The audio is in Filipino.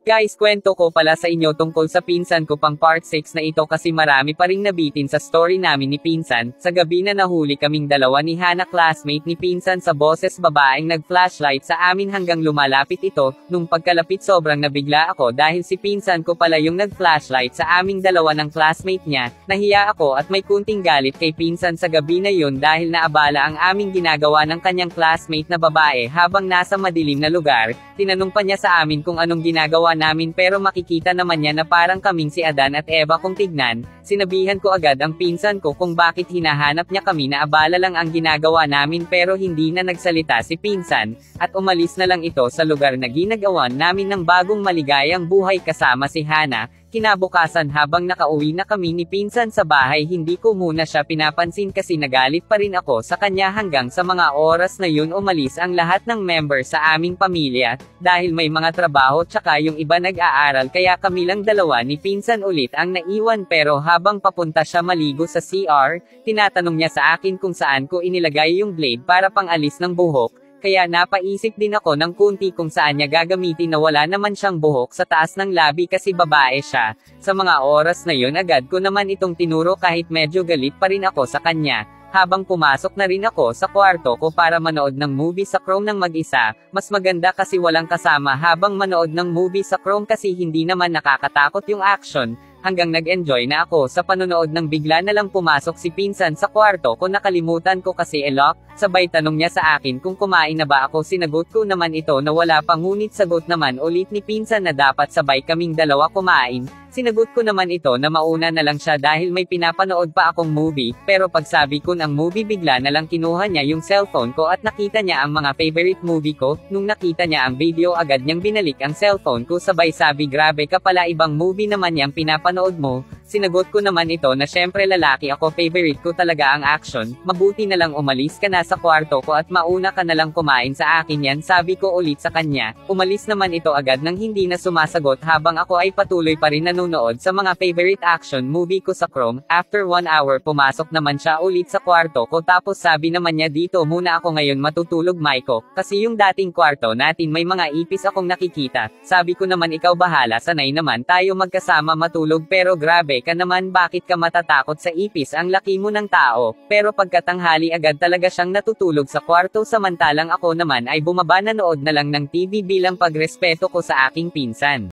Guys, kwento ko pala sa inyo tungkol sa pinsan ko pang part 6 na ito kasi marami pa ring nabitin sa story namin ni pinsan. Sa gabi na nahuli kaming dalawa ni Hana, classmate ni pinsan sa boses babaeng nag-flashlight sa amin hanggang lumalapit ito. Nung pagkalapit sobrang nabigla ako dahil si pinsan ko pala yung nag-flashlight sa aming dalawa ng classmate niya. Nahiya ako at may kunting galit kay pinsan sa gabi na yun dahil naabala ang aming ginagawa ng kanyang classmate na babae habang nasa madilim na lugar. Tinanong pa niya sa amin kung anong ginagawa namin pero makikita naman niya na parang kaming si Adan at Eva kung tignan. Sinabihan ko agad ang pinsan ko kung bakit hinahanap niya kami na abala lang ang ginagawa namin pero hindi na nagsalita si pinsan, at umalis na lang ito sa lugar na ginagawan namin ng bagong maligayang buhay kasama si Hana. Kinabukasan habang nakauwi na kami ni pinsan sa bahay hindi ko muna siya pinapansin kasi nagalit pa rin ako sa kanya hanggang sa mga oras na yun umalis ang lahat ng member sa aming pamilya, dahil may mga trabaho tsaka yung iba nag-aaral kaya kami lang dalawa ni pinsan ulit ang naiwan. Pero habang papunta siya maligo sa CR, tinatanong niya sa akin kung saan ko inilagay yung blade para pang-alis ng buhok. Kaya napaisip din ako ng kunti kung saan niya gagamitin na wala naman siyang buhok sa taas ng labi kasi babae siya. Sa mga oras na yun agad ko naman itong tinuro kahit medyo galit pa rin ako sa kanya. Habang pumasok na rin ako sa kwarto ko para manood ng movie sa Chrome ng mag-isa, mas maganda kasi walang kasama habang manood ng movie sa Chrome kasi hindi naman nakakatakot yung action. Hanggang nag-enjoy na ako sa panonood nang bigla na lang pumasok si pinsan sa kwarto ko, nakalimutan ko kasi i-lock. Sabay tanong niya sa akin kung kumain na ba ako. Sinagot ko naman ito na wala pa, ngunit sagot naman ulit ni pinsan na dapat sabay kaming dalawa kumain. Sinagot ko naman ito na mauna na lang siya dahil may pinapanood pa akong movie, pero pagsabi ko ng movie bigla na lang kinuha niya yung cellphone ko at nakita niya ang mga favorite movie ko. Nung nakita niya ang video agad niyang binalik ang cellphone ko sabay sabi, grabe ka pala, ibang movie naman yang pinapanood mo. Sinagot ko naman ito na syempre lalaki ako, favorite ko talaga ang action, mabuti na lang umalis ka na sa kwarto ko at mauna ka na lang kumain sa akin yan, sabi ko ulit sa kanya. Umalis naman ito agad nang hindi na sumasagot habang ako ay patuloy pa rin nanonood sa mga favorite action movie ko sa Chrome. After 1 hour pumasok naman siya ulit sa kwarto ko tapos sabi naman niya, dito muna ako ngayon matutulog Maiko, kasi yung dating kwarto natin may mga ipis akong nakikita. Sabi ko naman ikaw bahala, sanay naman tayo magkasama matulog, pero grabe ka naman, bakit ka matatakot sa ipis, ang laki mo ng tao. Pero pagkatanghali agad talaga siyang natutulog sa kwarto samantalang ako naman ay bumaba, nanood na lang ng TV bilang pagrespeto ko sa aking pinsan.